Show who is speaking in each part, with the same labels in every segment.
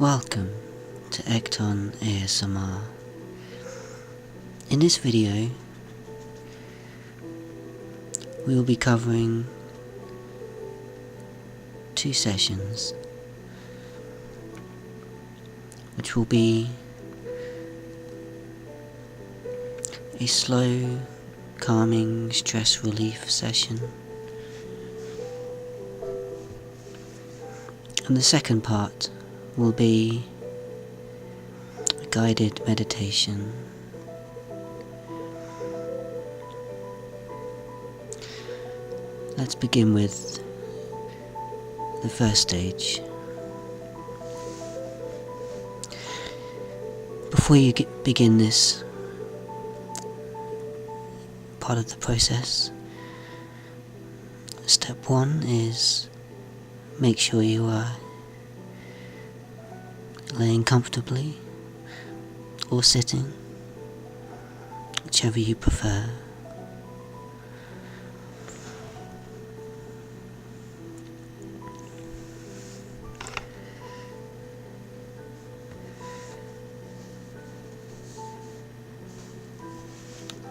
Speaker 1: Welcome to Ekton ASMR. In this video, we will be covering 2 sessions, which will be a slow, calming stress relief session, and the second part will be a guided meditation. Let's begin with the first stage. Before you begin this part of the process, step 1 is make sure you are laying comfortably or sitting, whichever you prefer.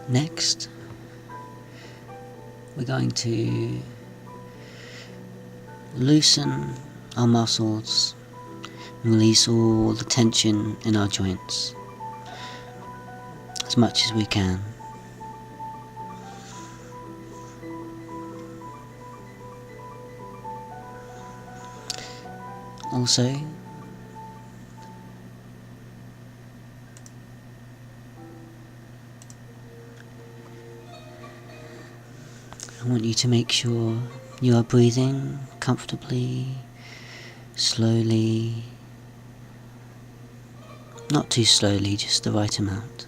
Speaker 1: Next, we're going to loosen our muscles and release all the tension in our joints as much as we can. Also, I want you to make sure you are breathing comfortably, slowly, not too slowly, just the right amount.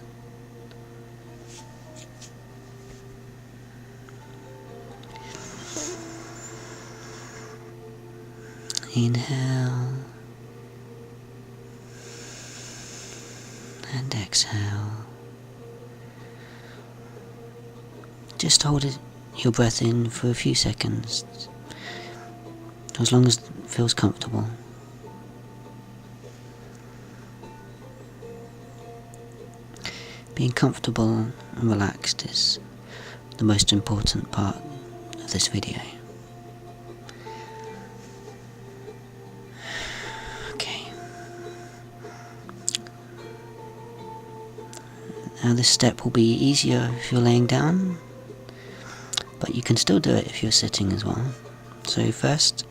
Speaker 1: Inhale and exhale. Just hold your breath in for a few seconds, as long as it feels comfortable. Being comfortable and relaxed is the most important part of this video. Okay. Now this step will be easier if you're laying down, but you can still do it if you're sitting as well. So first,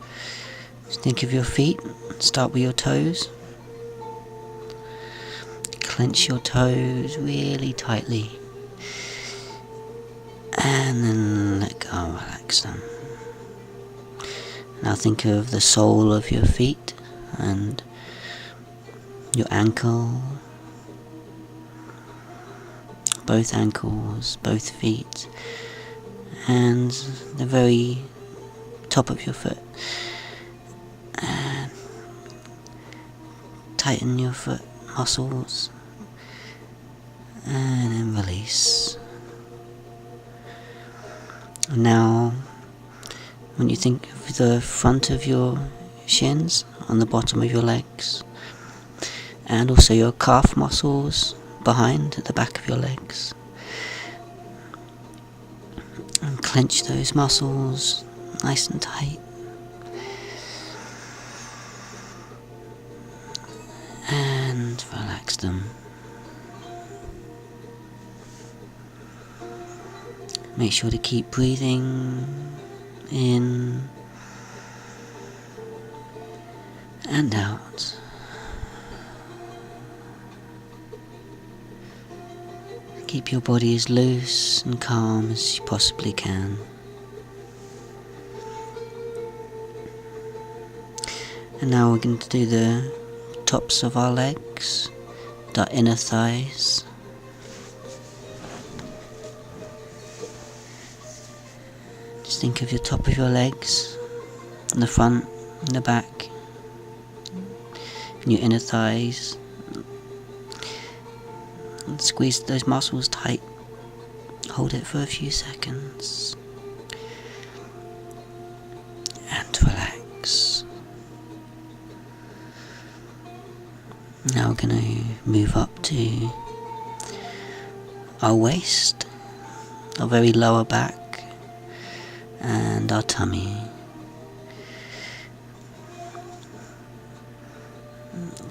Speaker 1: just think of your feet. Start with your toes. Clench your toes really tightly, and then let go and relax them. Now think of the sole of your feet and your ankle, both ankles, both feet, and the very top of your foot. And tighten your foot muscles, and then release. And now, when you think of the front of your shins, on the bottom of your legs, and also your calf muscles behind at the back of your legs, and clench those muscles nice and tight. And relax them. Make sure to keep breathing in and out. Keep your body as loose and calm as you possibly can. And now we're going to do the tops of our legs, the inner thighs. Just think of your top of your legs, and the front and the back, and your inner thighs. And squeeze those muscles tight. Hold it for a few seconds. And relax. Now we're going to move up to our waist, our very lower back, and our tummy.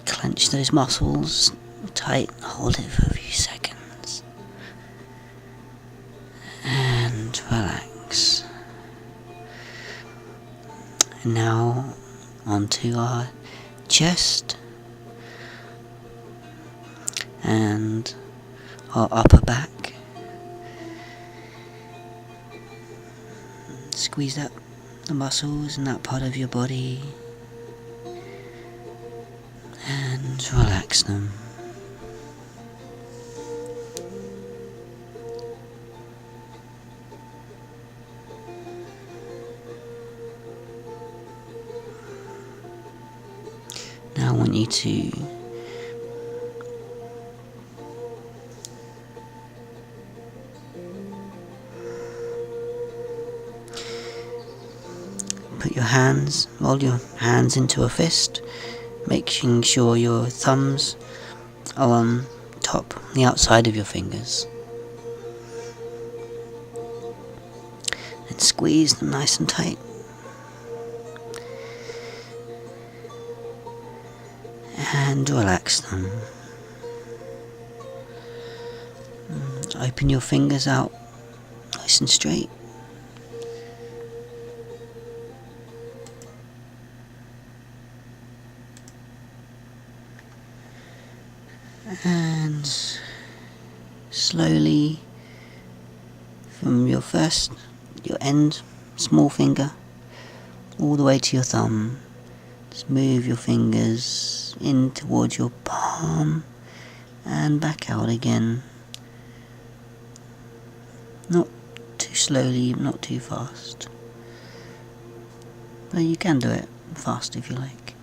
Speaker 1: Clench those muscles tight, hold it for a few seconds, and relax. And now onto our chest and our upper back. Squeeze out the muscles in that part of your body and relax them. Now I want you to roll your hands into a fist, making sure your thumbs are on top, the outside of your fingers. And squeeze them nice and tight. And relax them. Open your fingers out nice and straight. And slowly from your end, small finger, all the way to your thumb, just move your fingers in towards your palm and back out again. Not too slowly, not too fast. But you can do it fast if you like.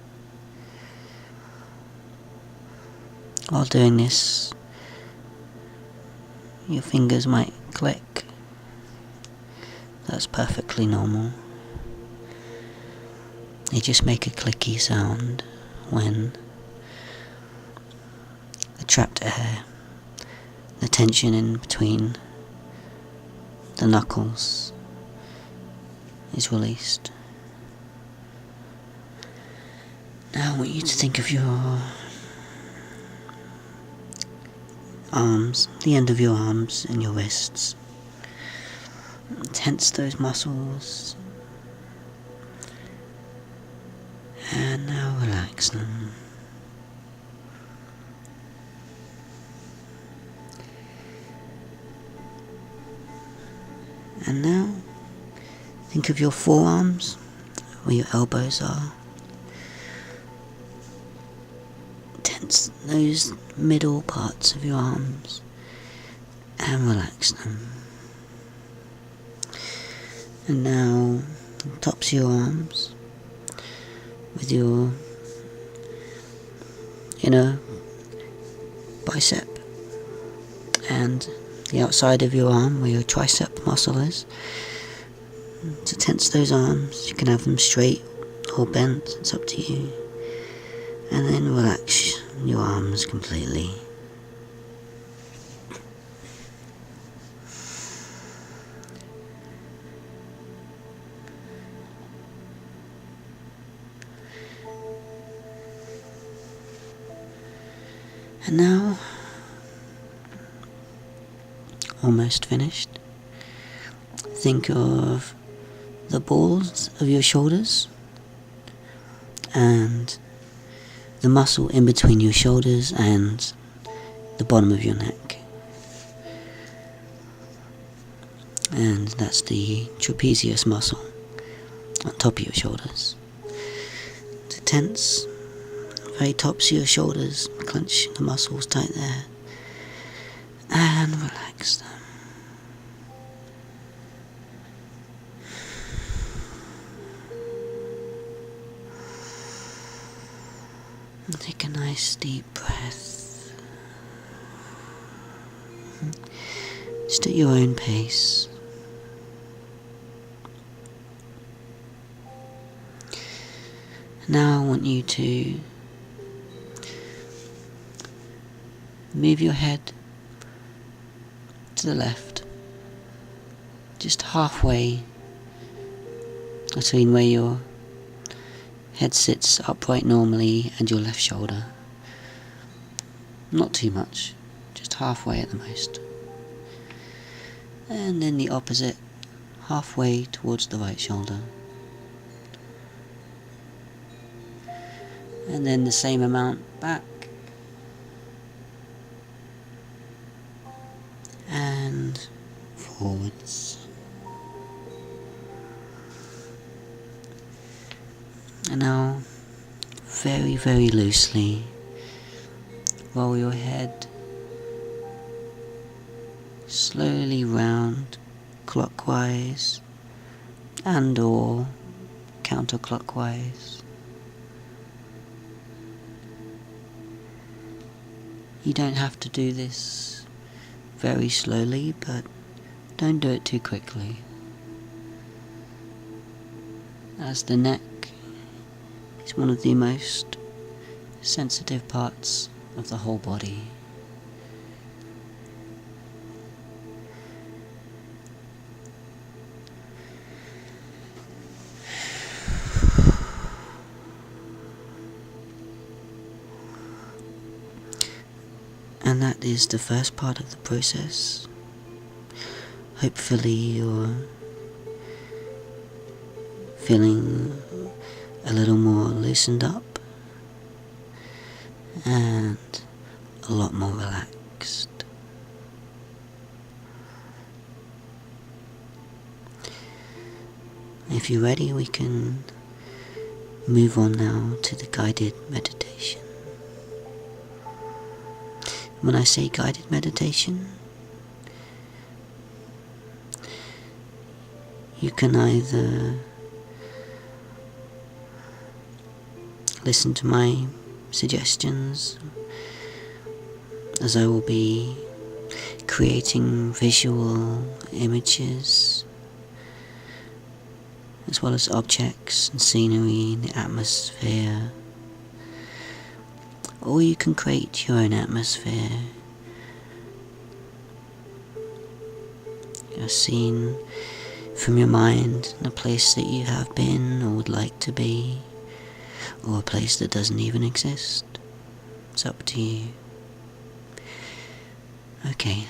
Speaker 1: While doing this, your fingers might click. That's perfectly normal. They just make a clicky sound when the trapped air, the tension in between the knuckles is released. Now I want you to think of your arms, the end of your arms and your wrists. Tense those muscles. And now relax them. And now think of your forearms, where your elbows are. Tense those middle parts of your arms and relax them. And now tops of your arms, with your inner bicep and the outside of your arm where your tricep muscle is. To tense those arms, you can have them straight or bent, it's up to you. And then relax your arms completely. And now, almost finished. Think of the balls of your shoulders and the muscle in between your shoulders and the bottom of your neck. And that's the trapezius muscle on top of your shoulders. To tense very tops of your shoulders, clench the muscles tight there, and relax them. And take a nice deep breath, just at your own pace. Now I want you to Move your head to the left, just halfway between where your head sits upright normally and your left shoulder. Not too much, just halfway at the most. And then the opposite, halfway towards the right shoulder. And then the same amount back. And forwards. And now, very, very loosely, roll your head slowly round, clockwise and or counterclockwise. You don't have to do this very slowly, but don't do it too quickly, as the neck is one of the most sensitive parts of the whole body. And that is the first part of the process. Hopefully you're feeling a little more loosened up and a lot more relaxed. If you're ready, we can move on now to the guided meditation. When I say guided meditation, you can either listen to my suggestions, as I will be creating visual images as well as objects and scenery in the atmosphere, or you can create your own atmosphere, a scene from your mind, a place that you have been or would like to be, or a place that doesn't even exist. It's up to you. Okay.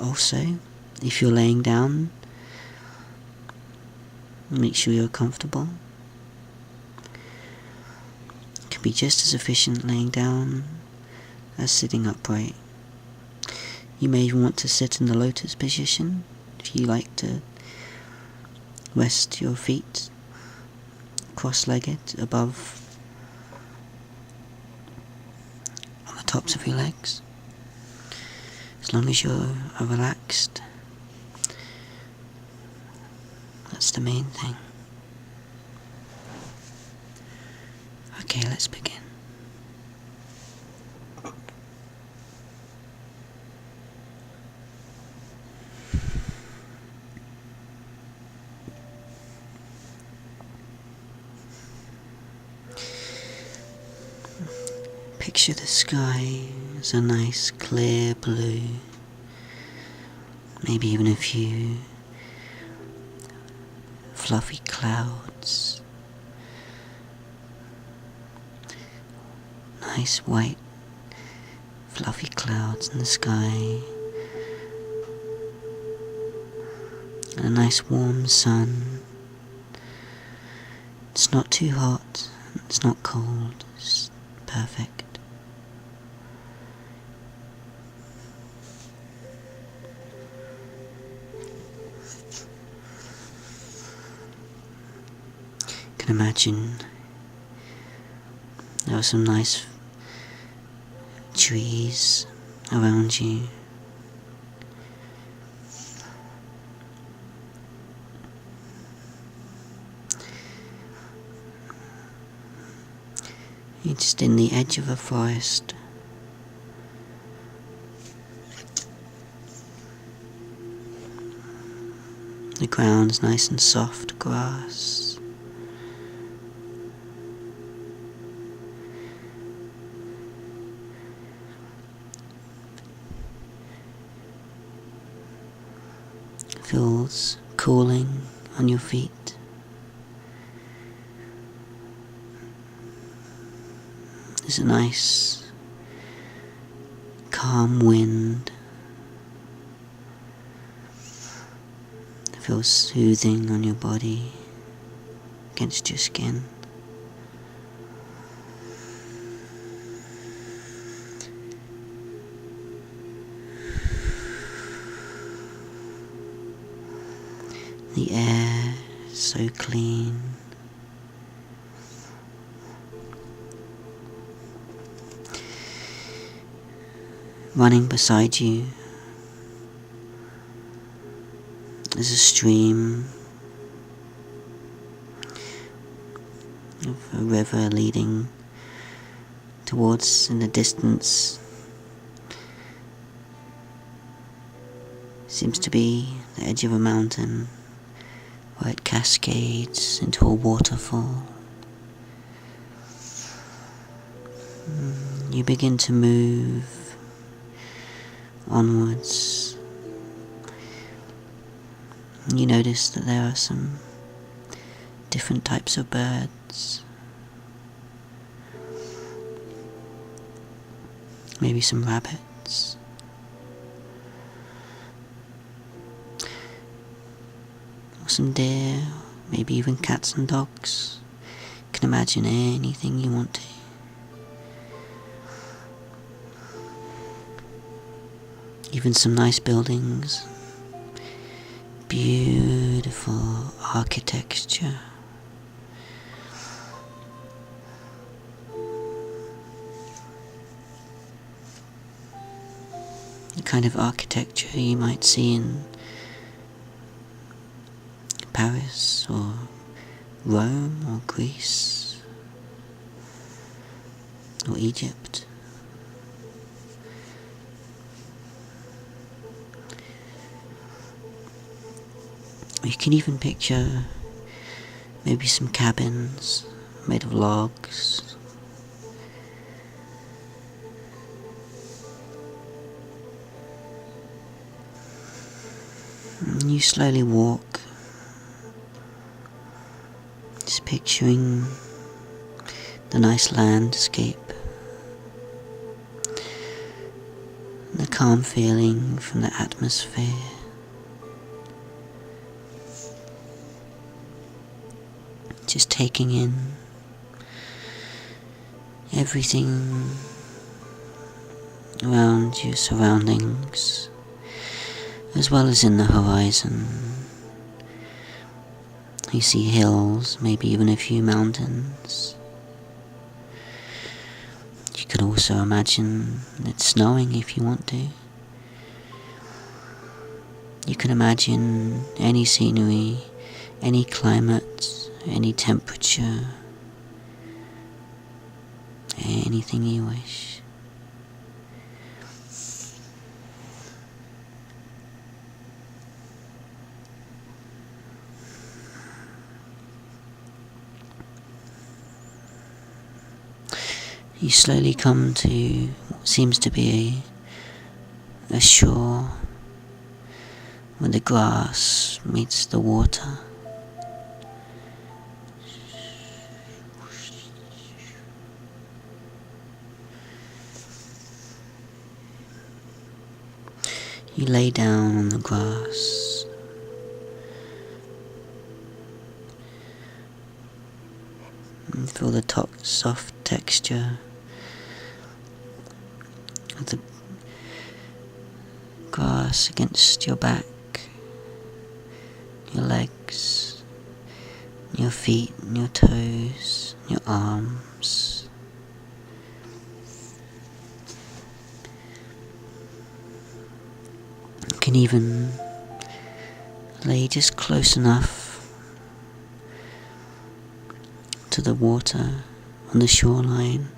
Speaker 1: Also, if you're laying down, make sure you're comfortable. It can be just as efficient laying down as sitting upright. You may even want to sit in the lotus position if you like to rest your feet cross-legged above on the tops of your legs. As long as you're relaxed, that's the main thing. Okay, let's begin. Picture the sky as a nice clear blue, maybe even a few fluffy clouds, nice white fluffy clouds in the sky, and a nice warm sun. It's not too hot, it's not cold, it's perfect. Imagine there are some nice trees around you. You're just in the edge of a forest. The ground's nice and soft grass. feels cooling on your feet. There's a nice calm wind. It feels soothing on your body, against your skin. The air is so clean. Running beside you is a stream of a river leading towards, in the distance, seems to be the edge of a mountain where it cascades into a waterfall. You begin to move onwards. You notice that there are some different types of birds. Maybe some rabbits. Or some deer, maybe even cats and dogs. You can imagine anything you want to. Even some nice buildings. Beautiful architecture. The kind of architecture you might see in Paris or Rome or Greece or Egypt. You can even picture maybe some cabins made of logs. And you slowly walk, just picturing the nice landscape, and the calm feeling from the atmosphere. Just taking in everything around your surroundings, as well as in the horizon. You see hills, maybe even a few mountains. You could also imagine it snowing if you want to. You can imagine any scenery, any climate, any temperature, anything you wish. You slowly come to what seems to be a shore where the grass meets the water. You lay down on the grass. And feel the soft texture of the grass against your back, your legs, your feet, and your toes, your arms. You can even lay just close enough to the water on the shoreline,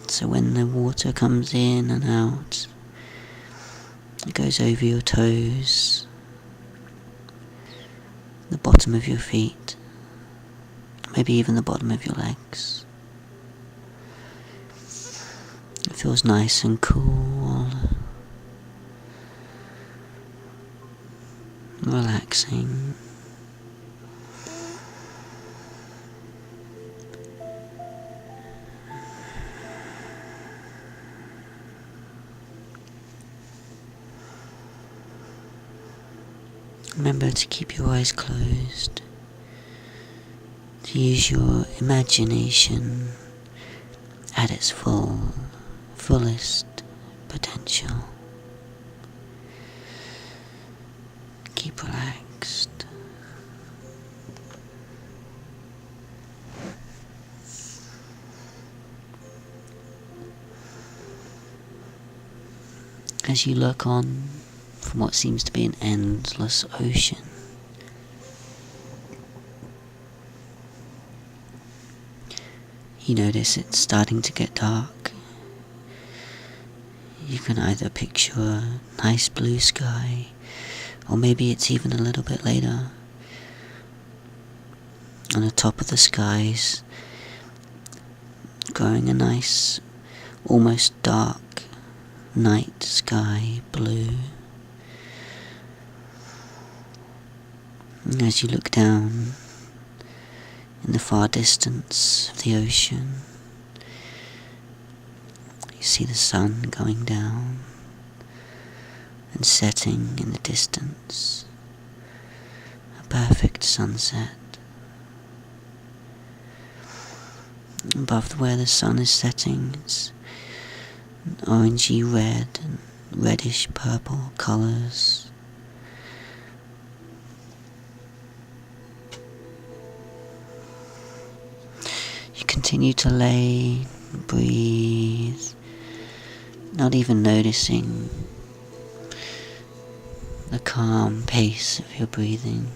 Speaker 1: so when the water comes in and out, it goes over your toes, the bottom of your feet, maybe even the bottom of your legs. It feels nice and cool. relaxing. Remember to keep your eyes closed, to use your imagination at its fullest potential. Keep relaxed. As you look on from what seems to be an endless ocean, you notice it's starting to get dark. You can either picture a nice blue sky, or maybe it's even a little bit later. On the top of the skies, growing a nice, almost dark night sky blue. And as you look down in the far distance of the ocean, you see the sun going down and setting in the distance. A perfect sunset. Above where the sun is setting, it's orangey red and reddish purple colours. You continue to lay, breathe, not even noticing the calm pace of your breathing.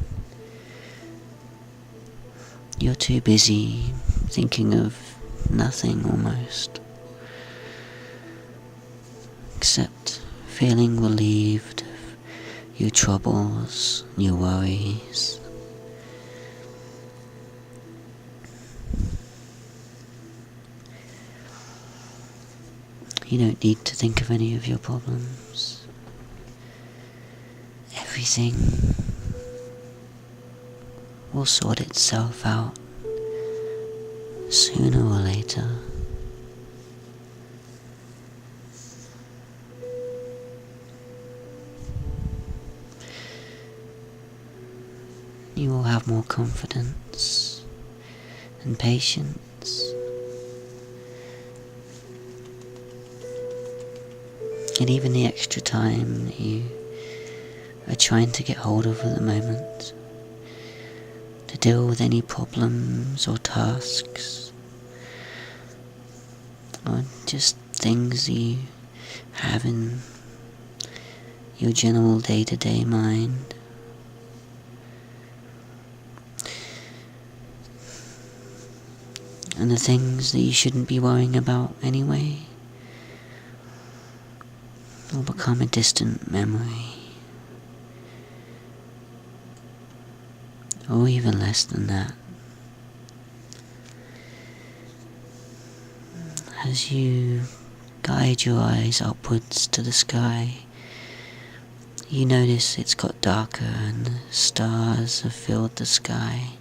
Speaker 1: You're too busy thinking of nothing almost, except feeling relieved of your troubles, your worries. You don't need to think of any of your problems. Everything will sort itself out sooner or later. You will have more confidence and patience, and even the extra time that you are trying to get hold of at the moment to deal with any problems or tasks or just things you have in your general day-to-day mind. And the things that you shouldn't be worrying about anyway will become a distant memory, or even less than that. As you guide your eyes upwards to the sky, you notice it's got darker and the stars have filled the sky,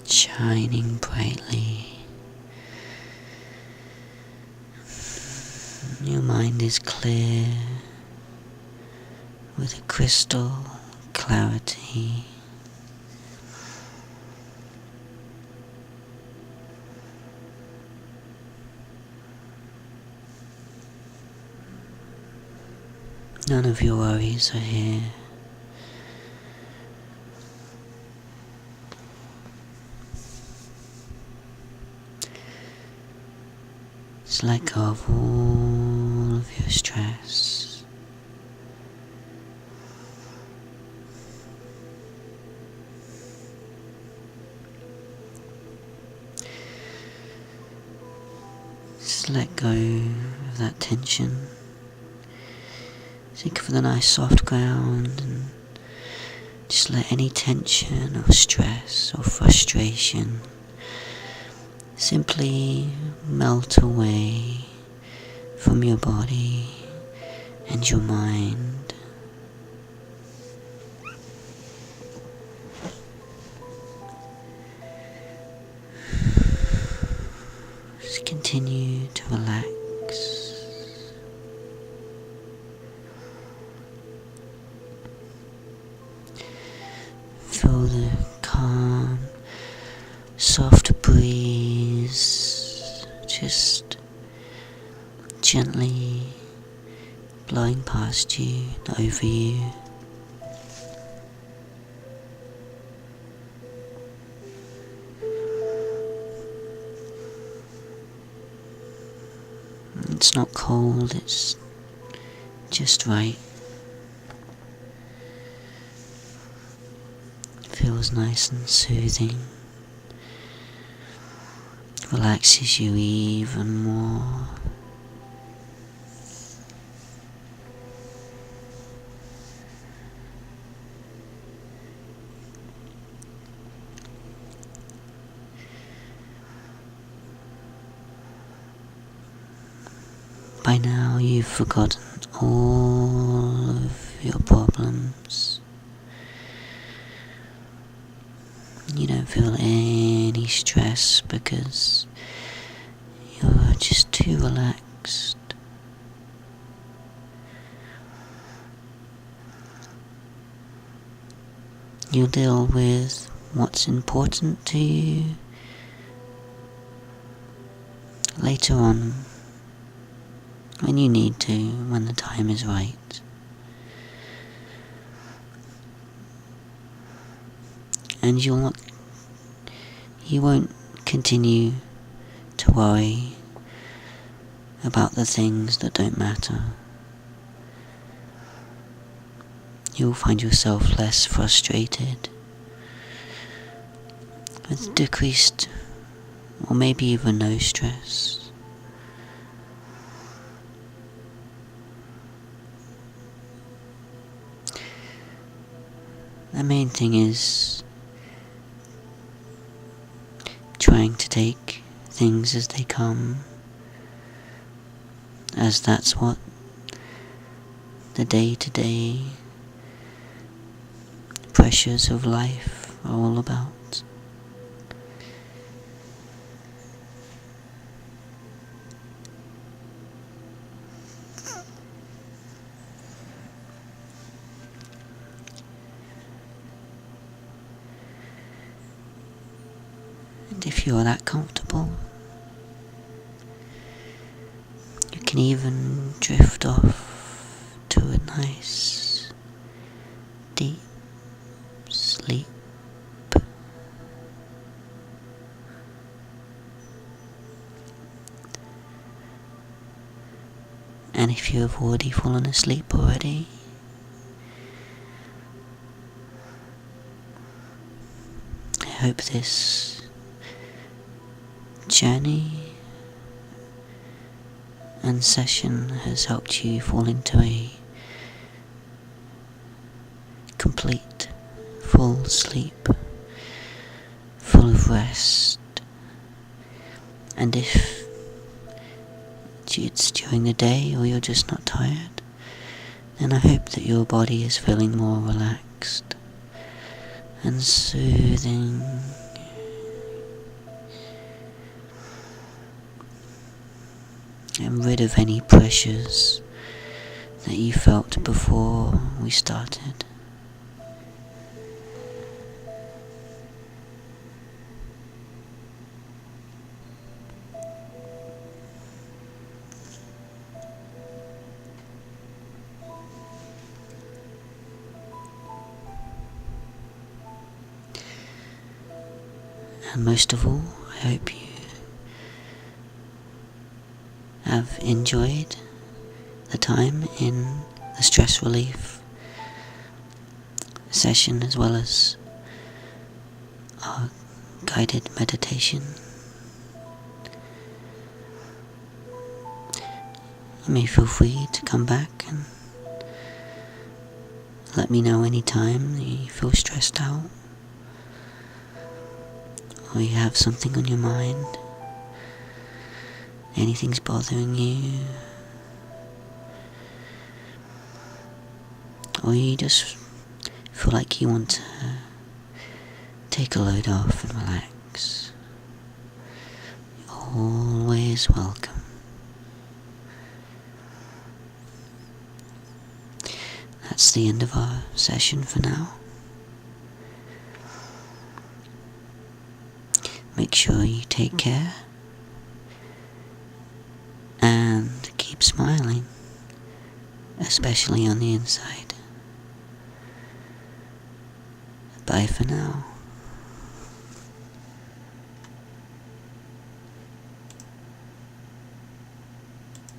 Speaker 1: shining brightly. Your mind is clear with a crystal clarity. None of your worries are here. Just let go of all of your stress. Just let go of that tension. Think of the nice soft ground and just let any tension or stress or frustration simply melt away from your body and your mind. Just continue to relax. Feel the calm, soft breeze just gently blowing past you and over you. It's not cold, it's just right. Feels nice and soothing. Relaxes you even more. By now you've forgotten all of your problems. You don't feel any stress because you're just too relaxed. You'll deal with what's important to you later on, when you need to, when the time is right. And you won't continue to worry about the things that don't matter. You'll find yourself less frustrated, with decreased or maybe even no stress. The main thing is trying to take things as they come, as that's what the day-to-day pressures of life are all about. And if you're that comfortable, you can even drift off to a nice, deep sleep. And if you have already fallen asleep already, I hope this journey and session has helped you fall into a complete, full sleep, full of rest. And if it's during the day or you're just not tired, then I hope that your body is feeling more relaxed and soothing. And rid of any pressures that you felt before we started. And most of all, I hope you have enjoyed the time in the stress relief session as well as our guided meditation. You may feel free to come back and let me know anytime you feel stressed out or you have something on your mind. Anything's bothering you. or you just feel like you want to take a load off and relax, you're always welcome. That's the end of our session for now. Make sure you take care and keep smiling, especially on the inside. Bye for now.